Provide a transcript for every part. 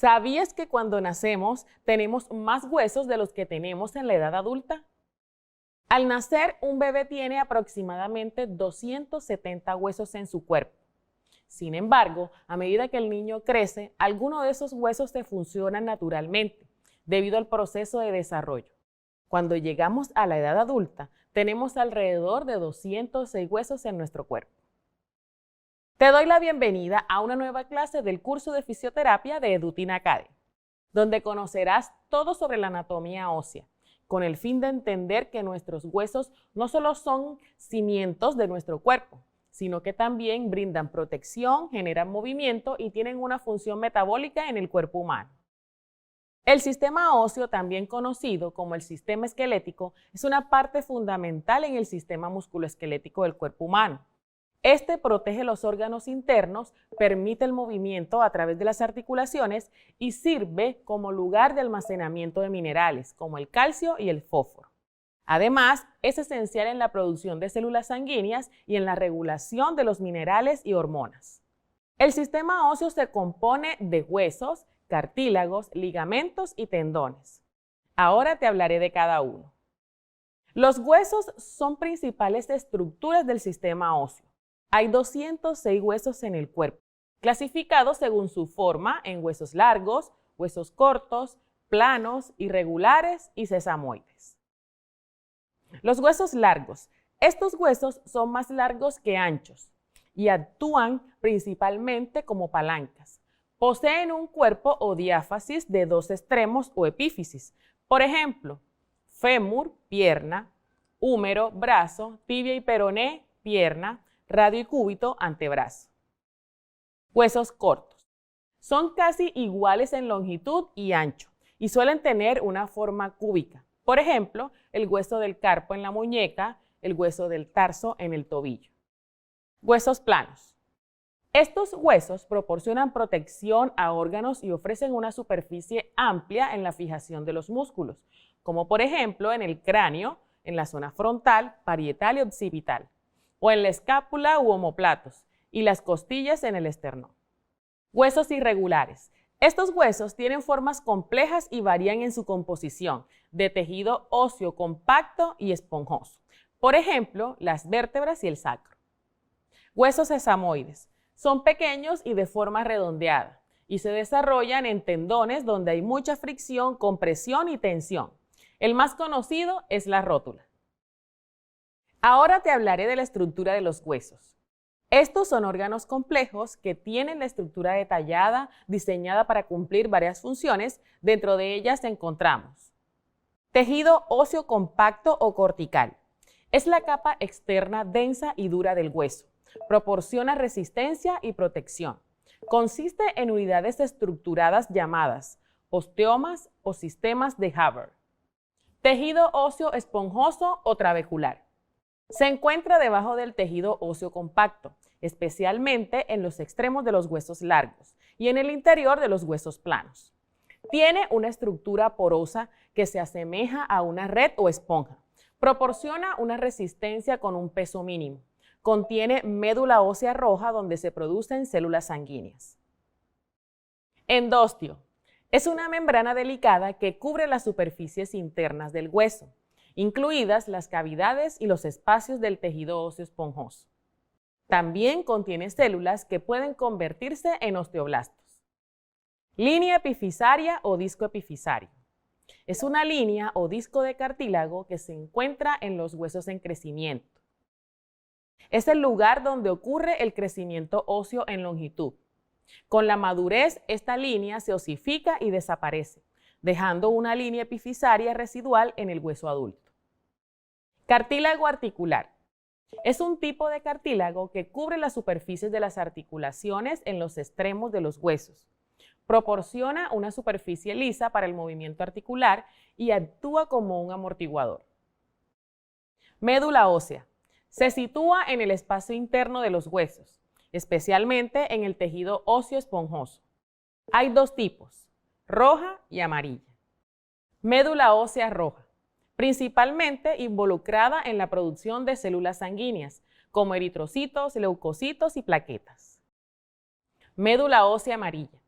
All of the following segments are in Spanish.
¿Sabías que cuando nacemos tenemos más huesos de los que tenemos en la edad adulta? Al nacer, un bebé tiene aproximadamente 270 huesos en su cuerpo. Sin embargo, a medida que el niño crece, algunos de esos huesos se funcionan naturalmente, debido al proceso de desarrollo. Cuando llegamos a la edad adulta, tenemos alrededor de 206 huesos en nuestro cuerpo. Te doy la bienvenida a una nueva clase del curso de fisioterapia de Edutin Academy, donde conocerás todo sobre la anatomía ósea, con el fin de entender que nuestros huesos no solo son cimientos de nuestro cuerpo, sino que también brindan protección, generan movimiento y tienen una función metabólica en el cuerpo humano. El sistema óseo, también conocido como el sistema esquelético, es una parte fundamental en el sistema musculoesquelético del cuerpo humano. Este protege los órganos internos, permite el movimiento a través de las articulaciones y sirve como lugar de almacenamiento de minerales, como el calcio y el fósforo. Además, es esencial en la producción de células sanguíneas y en la regulación de los minerales y hormonas. El sistema óseo se compone de huesos, cartílagos, ligamentos y tendones. Ahora te hablaré de cada uno. Los huesos son principales estructuras del sistema óseo. Hay 206 huesos en el cuerpo, clasificados según su forma en huesos largos, huesos cortos, planos, irregulares y sesamoides. Los huesos largos. Estos huesos son más largos que anchos y actúan principalmente como palancas. Poseen un cuerpo o diáfasis de dos extremos o epífisis. Por ejemplo, fémur, pierna, húmero, brazo, tibia y peroné, pierna, radio y cúbito, antebrazo. Huesos cortos. Son casi iguales en longitud y ancho y suelen tener una forma cúbica. Por ejemplo, el hueso del carpo en la muñeca, el hueso del tarso en el tobillo. Huesos planos. Estos huesos proporcionan protección a órganos y ofrecen una superficie amplia en la fijación de los músculos, como por ejemplo en el cráneo, en la zona frontal, parietal y occipital, o en la escápula u omóplatos, y las costillas en el esternón. Huesos irregulares. Estos huesos tienen formas complejas y varían en su composición, de tejido óseo compacto y esponjoso. Por ejemplo, las vértebras y el sacro. Huesos sesamoides. Son pequeños y de forma redondeada, y se desarrollan en tendones donde hay mucha fricción, compresión y tensión. El más conocido es la rótula. Ahora te hablaré de la estructura de los huesos. Estos son órganos complejos que tienen la estructura detallada, diseñada para cumplir varias funciones. Dentro de ellas encontramos tejido óseo compacto o cortical. Es la capa externa densa y dura del hueso. Proporciona resistencia y protección. Consiste en unidades estructuradas llamadas osteomas o sistemas de Haber. Tejido óseo esponjoso o trabecular. Se encuentra debajo del tejido óseo compacto, especialmente en los extremos de los huesos largos y en el interior de los huesos planos. Tiene una estructura porosa que se asemeja a una red o esponja. Proporciona una resistencia con un peso mínimo. Contiene médula ósea roja donde se producen células sanguíneas. Endostio. Es una membrana delicada que cubre las superficies internas del hueso, incluidas las cavidades y los espacios del tejido óseo esponjoso. También contiene células que pueden convertirse en osteoblastos. Línea epifisaria o disco epifisario. Es una línea o disco de cartílago que se encuentra en los huesos en crecimiento. Es el lugar donde ocurre el crecimiento óseo en longitud. Con la madurez, esta línea se osifica y desaparece, dejando una línea epifisaria residual en el hueso adulto. Cartílago articular. Es un tipo de cartílago que cubre las superficies de las articulaciones en los extremos de los huesos. Proporciona una superficie lisa para el movimiento articular y actúa como un amortiguador. Médula ósea. Se sitúa en el espacio interno de los huesos, especialmente en el tejido óseo esponjoso. Hay dos tipos, roja y amarilla. Médula ósea roja, principalmente involucrada en la producción de células sanguíneas, como eritrocitos, leucocitos y plaquetas. Médula ósea amarilla.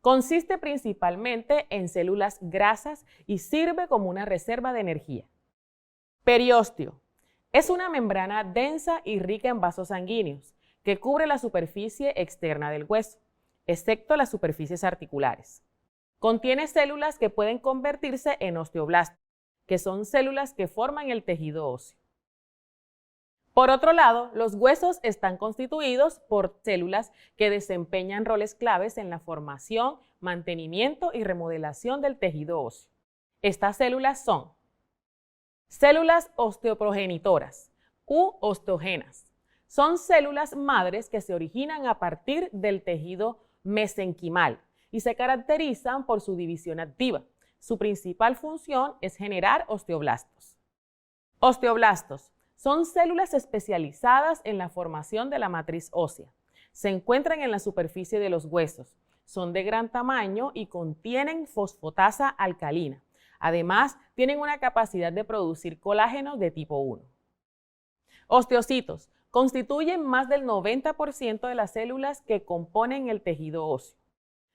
Consiste principalmente en células grasas y sirve como una reserva de energía. Periósteo. Es una membrana densa y rica en vasos sanguíneos que cubre la superficie externa del hueso, excepto las superficies articulares. Contiene células que pueden convertirse en osteoblastos, que son células que forman el tejido óseo. Por otro lado, los huesos están constituidos por células que desempeñan roles claves en la formación, mantenimiento y remodelación del tejido óseo. Estas células son células osteoprogenitoras u osteogenas. Son células madres que se originan a partir del tejido mesenquimal y se caracterizan por su división activa. Su principal función es generar osteoblastos. Osteoblastos son células especializadas en la formación de la matriz ósea. Se encuentran en la superficie de los huesos. Son de gran tamaño y contienen fosfatasa alcalina. Además, tienen una capacidad de producir colágeno de tipo 1. Osteocitos constituyen más del 90% de las células que componen el tejido óseo.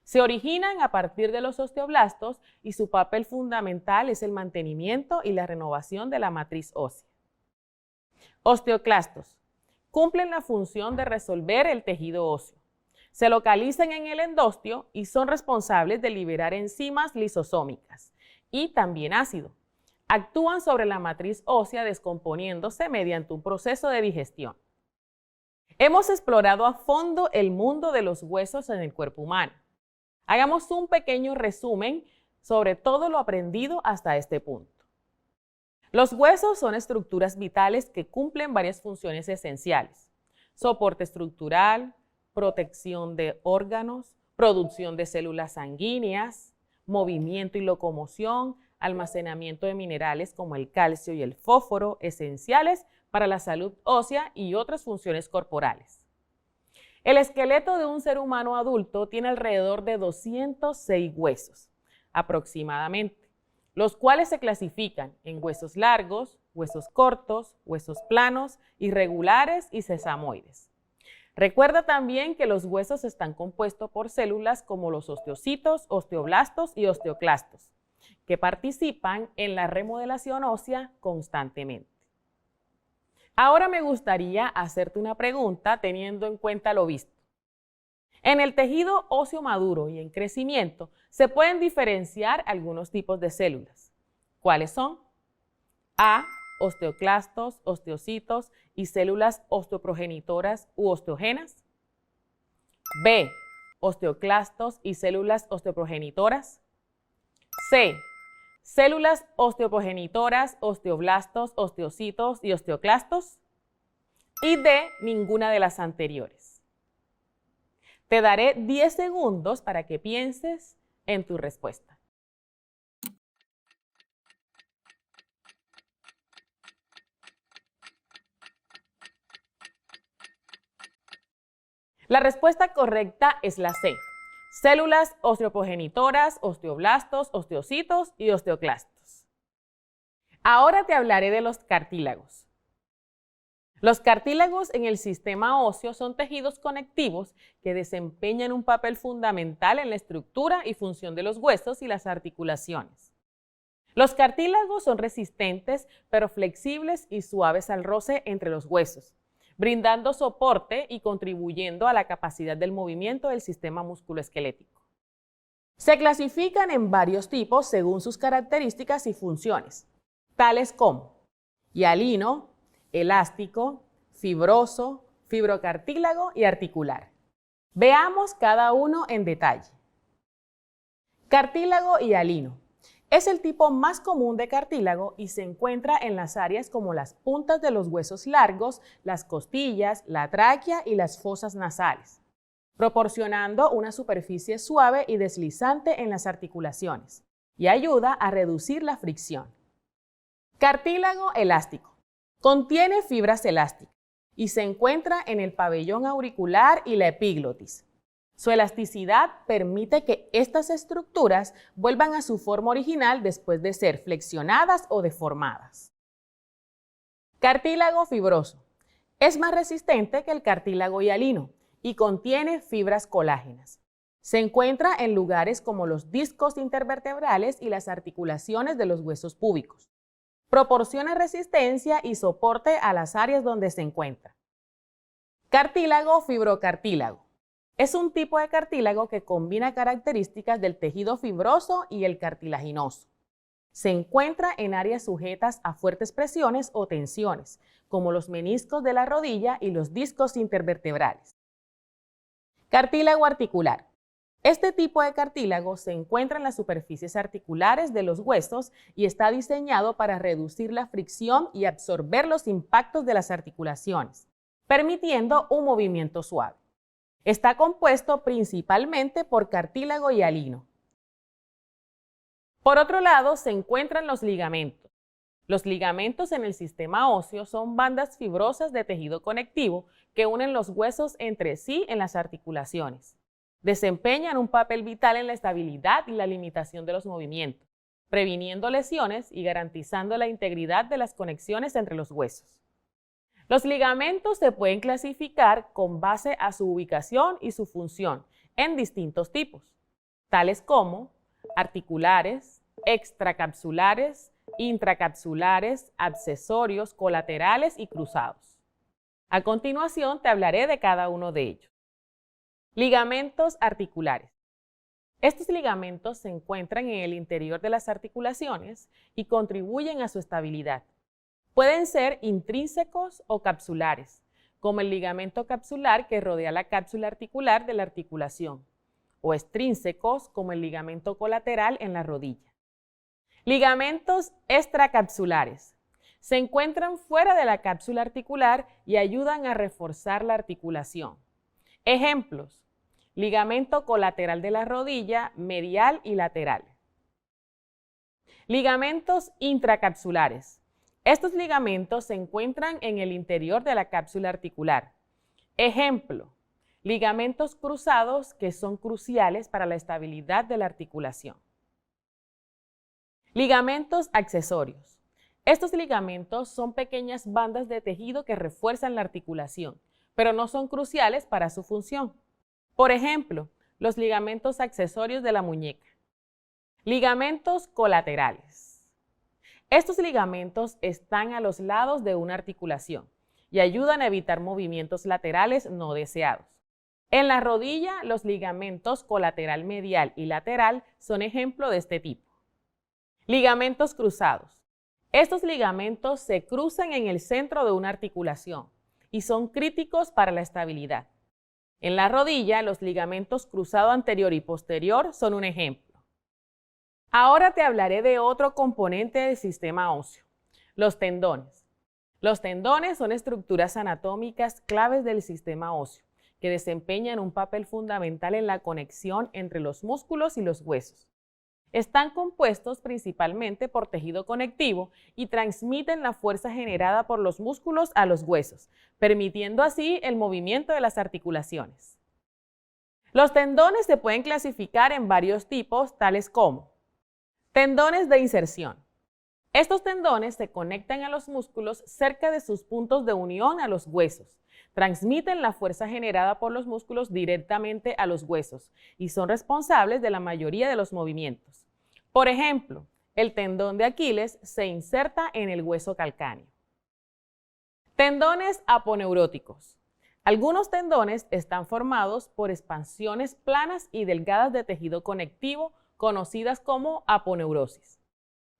Se originan a partir de los osteoblastos y su papel fundamental es el mantenimiento y la renovación de la matriz ósea. Osteoclastos cumplen la función de resolver el tejido óseo. Se localizan en el endostio y son responsables de liberar enzimas lisosómicas y también ácido. Actúan sobre la matriz ósea descomponiéndose mediante un proceso de digestión. Hemos explorado a fondo el mundo de los huesos en el cuerpo humano. Hagamos un pequeño resumen sobre todo lo aprendido hasta este punto. Los huesos son estructuras vitales que cumplen varias funciones esenciales: soporte estructural, protección de órganos, producción de células sanguíneas, movimiento y locomoción, almacenamiento de minerales como el calcio y el fósforo, esenciales para la salud ósea y otras funciones corporales. El esqueleto de un ser humano adulto tiene alrededor de 206 huesos, aproximadamente, los cuales se clasifican en huesos largos, huesos cortos, huesos planos, irregulares y sesamoides. Recuerda también que los huesos están compuestos por células como los osteocitos, osteoblastos y osteoclastos, que participan en la remodelación ósea constantemente. Ahora me gustaría hacerte una pregunta teniendo en cuenta lo visto. En el tejido óseo maduro y en crecimiento se pueden diferenciar algunos tipos de células. ¿Cuáles son? A. Osteoclastos, osteocitos y células osteoprogenitoras u osteogenas. B. Osteoclastos y células osteoprogenitoras. C. Células osteoprogenitoras, osteoblastos, osteocitos y osteoclastos. Y D. Ninguna de las anteriores. Te daré 10 segundos para que pienses en tu respuesta. La respuesta correcta es la C. Células osteoprogenitoras, osteoblastos, osteocitos y osteoclastos. Ahora te hablaré de los cartílagos. Los cartílagos en el sistema óseo son tejidos conectivos que desempeñan un papel fundamental en la estructura y función de los huesos y las articulaciones. Los cartílagos son resistentes, pero flexibles y suaves al roce entre los huesos, brindando soporte y contribuyendo a la capacidad del movimiento del sistema musculoesquelético. Se clasifican en varios tipos según sus características y funciones, tales como hialino, elástico, fibroso, fibrocartílago y articular. Veamos cada uno en detalle. Cartílago hialino. Es el tipo más común de cartílago y se encuentra en las áreas como las puntas de los huesos largos, las costillas, la tráquea y las fosas nasales, proporcionando una superficie suave y deslizante en las articulaciones y ayuda a reducir la fricción. Cartílago elástico. Contiene fibras elásticas y se encuentra en el pabellón auricular y la epiglotis. Su elasticidad permite que estas estructuras vuelvan a su forma original después de ser flexionadas o deformadas. Cartílago fibroso. Es más resistente que el cartílago hialino y contiene fibras colágenas. Se encuentra en lugares como los discos intervertebrales y las articulaciones de los huesos púbicos. Proporciona resistencia y soporte a las áreas donde se encuentra. Cartílago o fibrocartílago. Es un tipo de cartílago que combina características del tejido fibroso y el cartilaginoso. Se encuentra en áreas sujetas a fuertes presiones o tensiones, como los meniscos de la rodilla y los discos intervertebrales. Cartílago articular. Este tipo de cartílago se encuentra en las superficies articulares de los huesos y está diseñado para reducir la fricción y absorber los impactos de las articulaciones, permitiendo un movimiento suave. Está compuesto principalmente por cartílago hialino. Por otro lado, se encuentran los ligamentos. Los ligamentos en el sistema óseo son bandas fibrosas de tejido conectivo que unen los huesos entre sí en las articulaciones. Desempeñan un papel vital en la estabilidad y la limitación de los movimientos, previniendo lesiones y garantizando la integridad de las conexiones entre los huesos. Los ligamentos se pueden clasificar con base a su ubicación y su función en distintos tipos, tales como articulares, extracapsulares, intracapsulares, accesorios, colaterales y cruzados. A continuación te hablaré de cada uno de ellos. Ligamentos articulares. Estos ligamentos se encuentran en el interior de las articulaciones y contribuyen a su estabilidad. Pueden ser intrínsecos o capsulares, como el ligamento capsular que rodea la cápsula articular de la articulación, o extrínsecos, como el ligamento colateral en la rodilla. Ligamentos extracapsulares. Se encuentran fuera de la cápsula articular y ayudan a reforzar la articulación. Ejemplos: ligamento colateral de la rodilla, medial y lateral. Ligamentos intracapsulares. Estos ligamentos se encuentran en el interior de la cápsula articular. Ejemplo: ligamentos cruzados que son cruciales para la estabilidad de la articulación. Ligamentos accesorios. Estos ligamentos son pequeñas bandas de tejido que refuerzan la articulación, pero no son cruciales para su función. Por ejemplo, los ligamentos accesorios de la muñeca. Ligamentos colaterales. Estos ligamentos están a los lados de una articulación y ayudan a evitar movimientos laterales no deseados. En la rodilla, los ligamentos colateral medial y lateral son ejemplo de este tipo. Ligamentos cruzados. Estos ligamentos se cruzan en el centro de una articulación y son críticos para la estabilidad. En la rodilla, los ligamentos cruzado anterior y posterior son un ejemplo. Ahora te hablaré de otro componente del sistema óseo, los tendones. Los tendones son estructuras anatómicas claves del sistema óseo, que desempeñan un papel fundamental en la conexión entre los músculos y los huesos. Están compuestos principalmente por tejido conectivo y transmiten la fuerza generada por los músculos a los huesos, permitiendo así el movimiento de las articulaciones. Los tendones se pueden clasificar en varios tipos, tales como tendones de inserción. Estos tendones se conectan a los músculos cerca de sus puntos de unión a los huesos. Transmiten la fuerza generada por los músculos directamente a los huesos y son responsables de la mayoría de los movimientos. Por ejemplo, el tendón de Aquiles se inserta en el hueso calcáneo. Tendones aponeuróticos. Algunos tendones están formados por expansiones planas y delgadas de tejido conectivo conocidas como aponeurosis.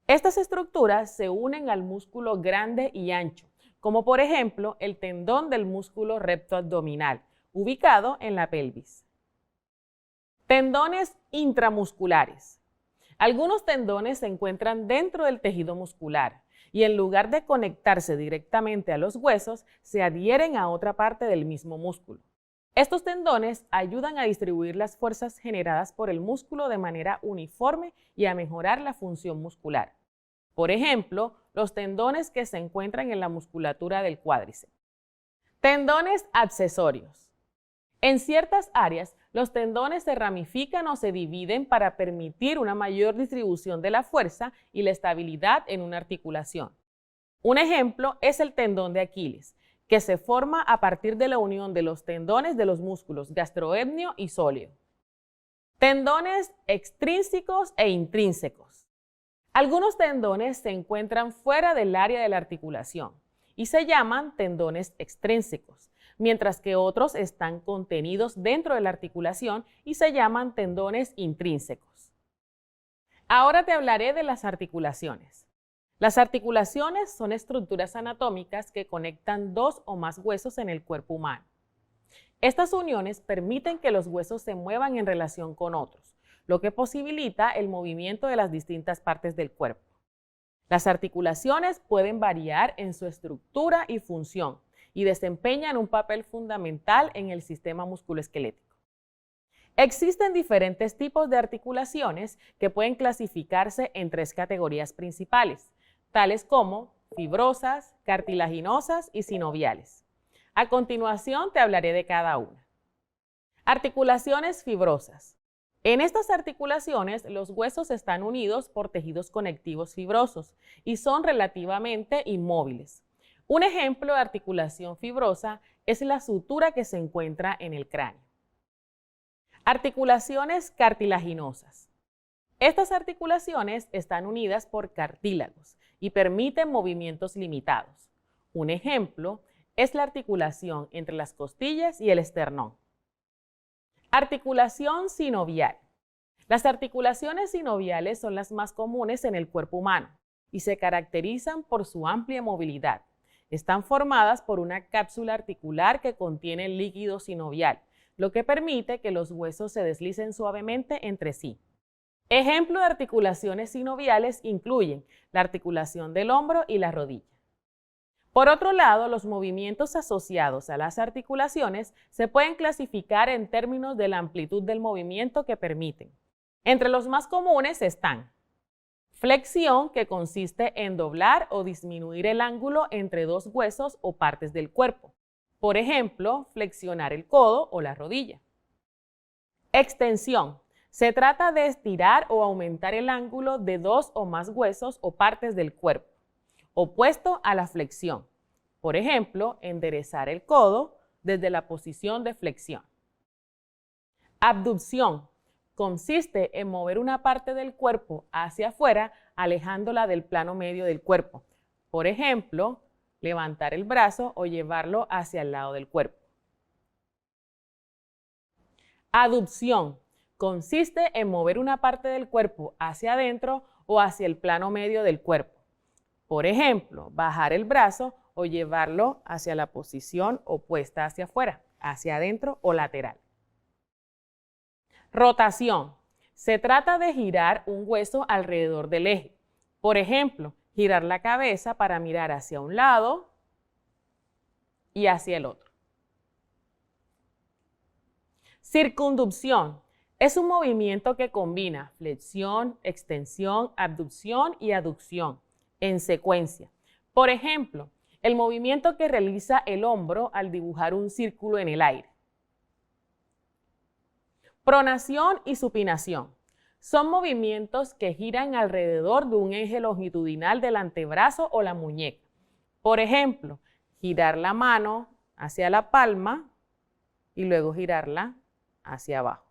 Estas estructuras se unen al músculo grande y ancho, como por ejemplo el tendón del músculo rectoabdominal, ubicado en la pelvis. Tendones intramusculares. Algunos tendones se encuentran dentro del tejido muscular y en lugar de conectarse directamente a los huesos, se adhieren a otra parte del mismo músculo. Estos tendones ayudan a distribuir las fuerzas generadas por el músculo de manera uniforme y a mejorar la función muscular. Por ejemplo, los tendones que se encuentran en la musculatura del cuádriceps. Tendones accesorios. En ciertas áreas, los tendones se ramifican o se dividen para permitir una mayor distribución de la fuerza y la estabilidad en una articulación. Un ejemplo es el tendón de Aquiles, que se forma a partir de la unión de los tendones de los músculos gastrohemnio y sóleo. Tendones extrínsecos e intrínsecos. Algunos tendones se encuentran fuera del área de la articulación y se llaman tendones extrínsecos, mientras que otros están contenidos dentro de la articulación y se llaman tendones intrínsecos. Ahora te hablaré de las articulaciones. Las articulaciones son estructuras anatómicas que conectan dos o más huesos en el cuerpo humano. Estas uniones permiten que los huesos se muevan en relación con otros, lo que posibilita el movimiento de las distintas partes del cuerpo. Las articulaciones pueden variar en su estructura y función y desempeñan un papel fundamental en el sistema musculoesquelético. Existen diferentes tipos de articulaciones que pueden clasificarse en tres categorías principales, tales como fibrosas, cartilaginosas y sinoviales. A continuación te hablaré de cada una. Articulaciones fibrosas. En estas articulaciones, los huesos están unidos por tejidos conectivos fibrosos y son relativamente inmóviles. Un ejemplo de articulación fibrosa es la sutura que se encuentra en el cráneo. Articulaciones cartilaginosas. Estas articulaciones están unidas por cartílagos y permiten movimientos limitados. Un ejemplo es la articulación entre las costillas y el esternón. Articulación sinovial. Las articulaciones sinoviales son las más comunes en el cuerpo humano y se caracterizan por su amplia movilidad. Están formadas por una cápsula articular que contiene líquido sinovial, lo que permite que los huesos se deslicen suavemente entre sí. Ejemplos de articulaciones sinoviales incluyen la articulación del hombro y la rodilla. Por otro lado, los movimientos asociados a las articulaciones se pueden clasificar en términos de la amplitud del movimiento que permiten. Entre los más comunes están flexión, que consiste en doblar o disminuir el ángulo entre dos huesos o partes del cuerpo. Por ejemplo, flexionar el codo o la rodilla. Extensión. Se trata de estirar o aumentar el ángulo de dos o más huesos o partes del cuerpo, opuesto a la flexión. Por ejemplo, enderezar el codo desde la posición de flexión. Abducción. Consiste en mover una parte del cuerpo hacia afuera, alejándola del plano medio del cuerpo. Por ejemplo, levantar el brazo o llevarlo hacia el lado del cuerpo. Aducción. Consiste en mover una parte del cuerpo hacia adentro o hacia el plano medio del cuerpo. Por ejemplo, bajar el brazo o llevarlo hacia la posición opuesta hacia afuera, hacia adentro o lateral. Rotación. Se trata de girar un hueso alrededor del eje. Por ejemplo, girar la cabeza para mirar hacia un lado y hacia el otro. Circunducción. Es un movimiento que combina flexión, extensión, abducción y aducción en secuencia. Por ejemplo, el movimiento que realiza el hombro al dibujar un círculo en el aire. Pronación y supinación. Son movimientos que giran alrededor de un eje longitudinal del antebrazo o la muñeca. Por ejemplo, girar la mano hacia la palma y luego girarla hacia abajo.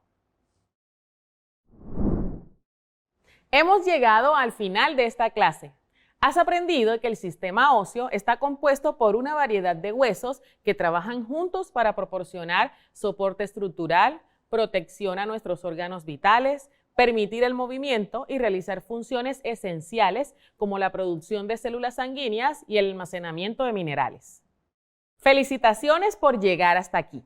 Hemos llegado al final de esta clase. Has aprendido que el sistema óseo está compuesto por una variedad de huesos que trabajan juntos para proporcionar soporte estructural, protección a nuestros órganos vitales, permitir el movimiento y realizar funciones esenciales como la producción de células sanguíneas y el almacenamiento de minerales. Felicitaciones por llegar hasta aquí.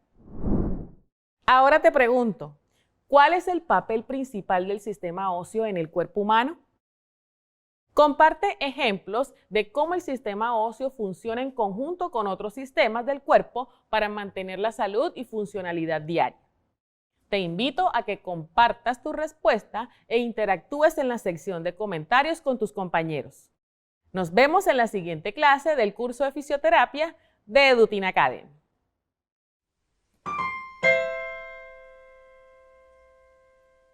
Ahora te pregunto, ¿cuál es el papel principal del sistema óseo en el cuerpo humano? Comparte ejemplos de cómo el sistema óseo funciona en conjunto con otros sistemas del cuerpo para mantener la salud y funcionalidad diaria. Te invito a que compartas tu respuesta e interactúes en la sección de comentarios con tus compañeros. Nos vemos en la siguiente clase del curso de fisioterapia de Edutin Academy.